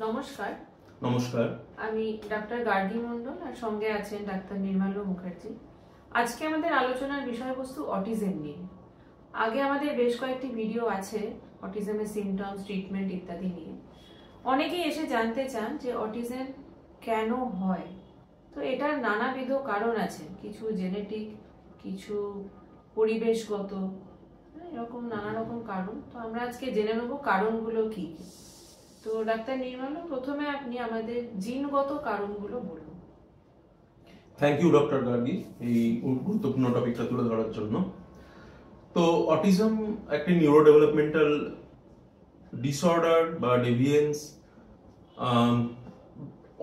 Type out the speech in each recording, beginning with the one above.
নমস্কার। নমস্কার। আমি ডাক্তার গার্গী মণ্ডল আর সঙ্গে আছেন ডাক্তার নির্মাল্য মুখার্জি। আজকে আমাদের আলোচনার বিষয়বস্তু অটিজম নিয়ে। আগে আমাদের বেশ কয়েকটি ভিডিও আছে অটিজমের সিমটমস, ট্রিটমেন্ট ইত্যাদি নিয়ে। অনেকেই এসে জানতে চান যে অটিজম কেন হয়। তো এটার নানাবিধ কারণ আছে, কিছু জেনেটিক, কিছু পরিবেশগত, এরকম নানা রকম কারণ। তো আমরা আজকে জেনে নেব কারণগুলো কি কি। তো ডাক্তার নির্মল, প্রথমে আপনি আমাদের জিনগত কারণগুলো বলুন। থ্যাংক ইউ ডক্টর গার্গী এই গুরুত্বপূর্ণ টপিকটা তুলে ধরার জন্য। তো অটিজম একটা নিউরো ডেভেলপমেন্টাল ডিসঅর্ডার বা ডেভিয়েন্স।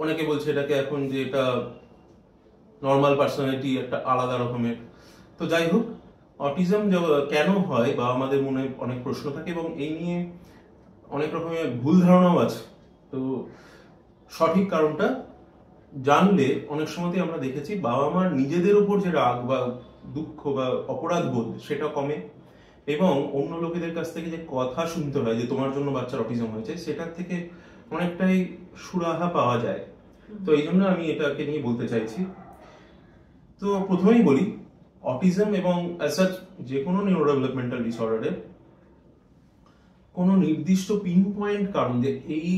অনেকে বলছে এটাকে এখন যে এটা নর্মাল পার্সোনালিটি একটা আলাদা রকমের। তো যাই হোক, অটিজম কেন হয় বা আমাদের মনে অনেক প্রশ্ন থাকে এবং এই নিয়ে অনেক রকমের ভুল ধারণাও আছে। তো সঠিক কারণটা জানলে অনেক সময়তেই আমরা দেখেছি বাবা মার নিজেদের উপর যে রাগ বা দুঃখ বা অপরাধ বোধ সেটা কমে, এবং অন্য লোকেদের কাছ থেকে যে কথা শুনতে হয় যে তোমার জন্য বাচ্চার অটিজম হয়েছে, সেটার থেকে অনেকটাই সুরাহা পাওয়া যায়। তো এই জন্য আমি এটাকে নিয়ে বলতে চাইছি। তো প্রথমেই বলি, অটিজম এবং অ্যাজ সাচ যে কোনো নিউরো ডেভেলপমেন্টাল ডিসঅর্ডারে কোনো নির্দিষ্ট পিন পয়েন্ট কারণ যে এই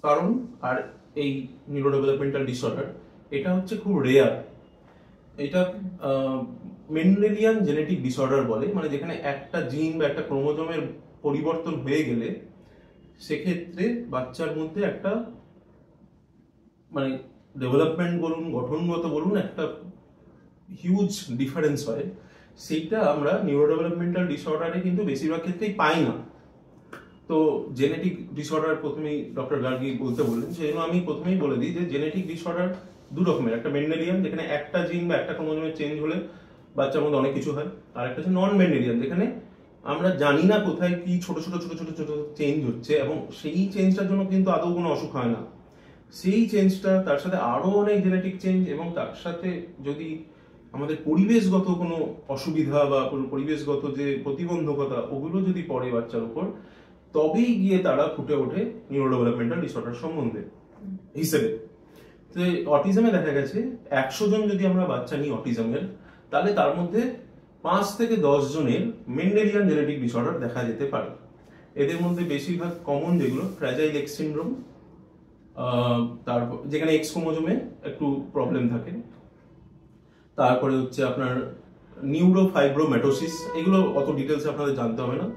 কারণ আর এই নিউরো ডেভেলপমেন্টাল ডিসঅর্ডার, এটা হচ্ছে খুব রেয়ার। এটা মেন্ডেলিয়ান জেনেটিক ডিসঅর্ডার বলে, মানে যেখানে একটা জিন বা একটা ক্রোমোজোমের পরিবর্তন হয়ে গেলে সেক্ষেত্রে বাচ্চার মধ্যে একটা মানে ডেভেলপমেন্ট বলুন, গঠনগত বলুন, একটা হিউজ ডিফারেন্স হয়। সেইটা আমরা নিউরো ডেভেলপমেন্টাল ডিসঅর্ডারে কিন্তু বেশিরভাগ ক্ষেত্রেই পাই না। তো জেনেটিক ডিসঅর্ডার প্রথমেই ডক্টর গার্গী বলতে বললেন, সেই জন্য আমি প্রথমেই বলে দিই যে জেনেটিক ডিসঅর্ডার দু রকমের। একটা মেন্ডেলিয়ান, যেখানে একটা জিন বা একটা ক্রোমোজোমের চেঞ্জ হলে বাচ্চার মধ্যে অনেক কিছু হয়। আর একটা হচ্ছে নন মেন্ডেলিয়ান, যেখানে আমরা জানি না কোথায় কি ছোট ছোট ছোট ছোট ছোট চেঞ্জ হচ্ছে এবং সেই চেঞ্জটার জন্য কিন্তু আদৌ কোনো অসুখ হয় না। সেই চেঞ্জটা, তার সাথে আরো অনেক জেনেটিক চেঞ্জ এবং তার সাথে যদি আমাদের পরিবেশগত কোনো অসুবিধা বা পরিবেশগত যে প্রতিবন্ধকতা ওগুলো যদি পড়ে বাচ্চার উপর, তবেই গিয়ে তারা ফুটে ওঠে নিউরো ডেভেলপমেন্টাল ডিসঅর্ডার সম্বন্ধে হিসেবে। তো অটিজমে দেখা গেছে 100 জন যদি আমরা বাচ্চা নিই অটিজমের, তাহলে তার মধ্যে 5 থেকে 10 জনের মেন্ডেলিয়ান জেনেটিক ডিসঅর্ডার দেখা যেতে পারে। এদের মধ্যে বেশিরভাগ কমন যেগুলো, ফ্র্যাজাইল এক্স সিনড্রোম, তারপর যেখানে এক্স ক্রোমোজোমে একটু প্রবলেম থাকে, তারপরে হচ্ছে আপনার নিউরোফাইব্রোমেটোসিস। এগুলো অত ডিটেলসে আপনাদের জানতে হবে না,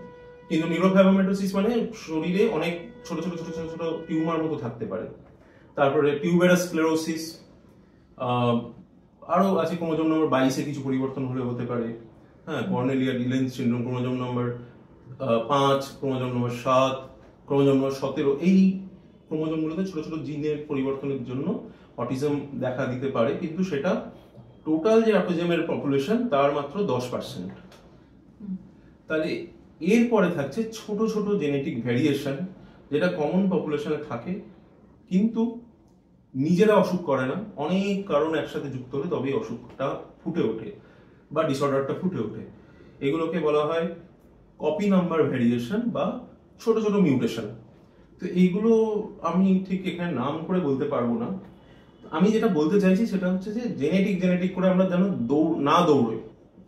কিন্তু নিউরোফাইব্রোমেটোসিস মানে শরীরে অনেক ছোট ছোট ছোট ছোট ছোট টিউমার মতো থাকতে পারে। তারপরে টিউবেরাস স্ক্লেরোসিস, আরো আছে ক্রোমোজোম নম্বর 22-এ কিছু পরিবর্তন হলে হতে পারে। হ্যাঁ, কর্নেলিয়া ডিলেন্স সিনড্রোম, ক্রোমোজোম নম্বর 5, ক্রোমোজোম নম্বর 7, ক্রোমোজোম নম্বর 17, এই ক্রোমোজোমগুলোতে ছোট ছোট জিনের পরিবর্তনের জন্য অটিজম দেখা দিতে পারে, কিন্তু সেটা টোটাল যে অটিজমের পপুলেশন তার মাত্র 10%। তাহলে এরপরে থাকছে ছোট ছোট জেনেটিক ভ্যারিয়েশন, যেটা কমন পপুলেশনে থাকে কিন্তু নিজেরা অসুখ করে না, অনেক কারণ একসাথে যুক্ত হলে তবেই অসুখটা ফুটে ওঠে বা ডিসঅর্ডারটা ফুটে ওঠে। এগুলোকে বলা হয় কপি নাম্বার ভ্যারিয়েশন বা ছোট ছোট মিউটেশন। তো এইগুলো আমি ঠিক এখানে নাম করে বলতে পারবো না। আমি যেটা বলতে চাইছি সেটা হচ্ছে যে জেনেটিক করে আমরা যেন না দৌড়ই,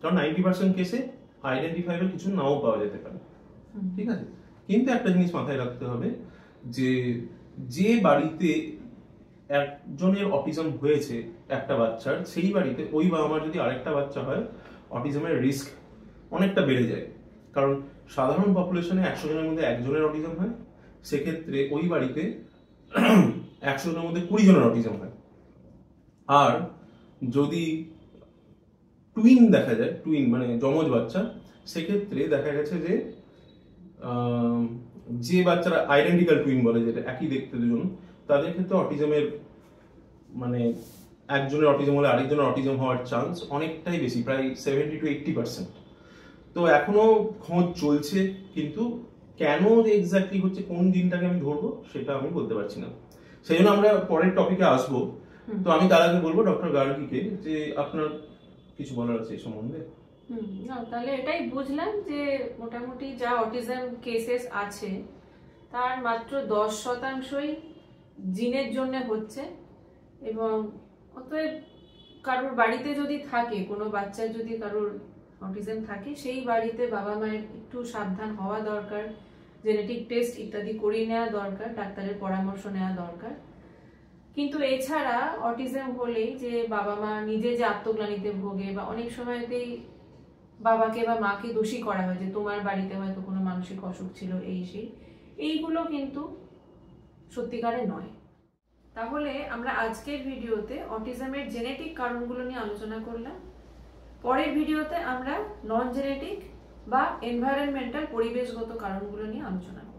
কারণ 90% কেসে আইডেন্টিফাইবল কিছু নাও পাওয়া যেতে পারে। ঠিক আছে, কিন্তু একটা জিনিস মাথায় রাখতে হবে যে যে বাড়িতে একজনের অটিজম হয়েছে একটা বাচ্চার, সেই বাড়িতে ওই বাবা মার যদি আরেকটা বাচ্চা হয়, অটিজমের রিস্ক অনেকটা বেড়ে যায়। কারণ সাধারণ পপুলেশনে 100 জনের মধ্যে একজনের অটিজম হয়, সেক্ষেত্রে ওই বাড়িতে 100 জনের মধ্যে 20 জনের অটিজম হয়। আর যদি টুইন দেখা যায়, টুইন মানে যমজ বাচ্চা, সেক্ষেত্রে দেখা গেছে যে যে বাচ্চারা আইডেন্টিক্যাল টুইন বলে, যেটা একই দেখতে দুজন, তাদের ক্ষেত্রে অটিজমের মানে একজনের অটিজম হলে আরেকজনের অটিজম হওয়ার চান্স অনেকটাই বেশি, প্রায় 70 to 80%। তো এখনো খোঁজ চলছে, কিন্তু কেন এক্স্যাক্টলি হচ্ছে, কোন জিনটাকে আমি ধরবো সেটা আমি বলতে পারছি না। সেই জন্য আমরা পরের টপিকে আসবো। তো আমি তার আগে বলবো ডক্টর গার্গীকে যে আপনার কিছু বলার আছে এই সম্বন্ধে। তাহলে এটাই বুঝলাম যে মোটামুটি যা অটিজম কেসেস আছে তার মাত্র 10%ই জিনের জন্য হচ্ছে। এবং অতএব কারোর বাড়িতে যদি থাকে, কোনো বাচ্চার যদি কারোর অটিজম থাকে, সেই বাড়িতে বাবা মায়ের একটু সাবধান হওয়া দরকার, জেনেটিক টেস্ট ইত্যাদি করিয়ে নেওয়া দরকার, ডাক্তারের পরামর্শ নেওয়া দরকার। কিন্তু এছাড়া অটিজম হলেই যে বাবা মা নিজে যে আত্মগ্লানিতে ভোগে, বা অনেক সময়তেই বাবাকে বা মাকে দোষী করা হয় যে তোমার বাড়িতে হয়তো কোনো মানসিক অসুখ ছিল, এইগুলো কিন্তু সত্যিকারে নয়। তাহলে আমরা আজকের ভিডিওতে অটিজমের জেনেটিক কারণগুলো নিয়ে আলোচনা করলাম। পরের ভিডিওতে আমরা নন জেনেটিক বা এনভায়রনমেন্টাল, পরিবেশগত কারণগুলো নিয়ে আলোচনা করব।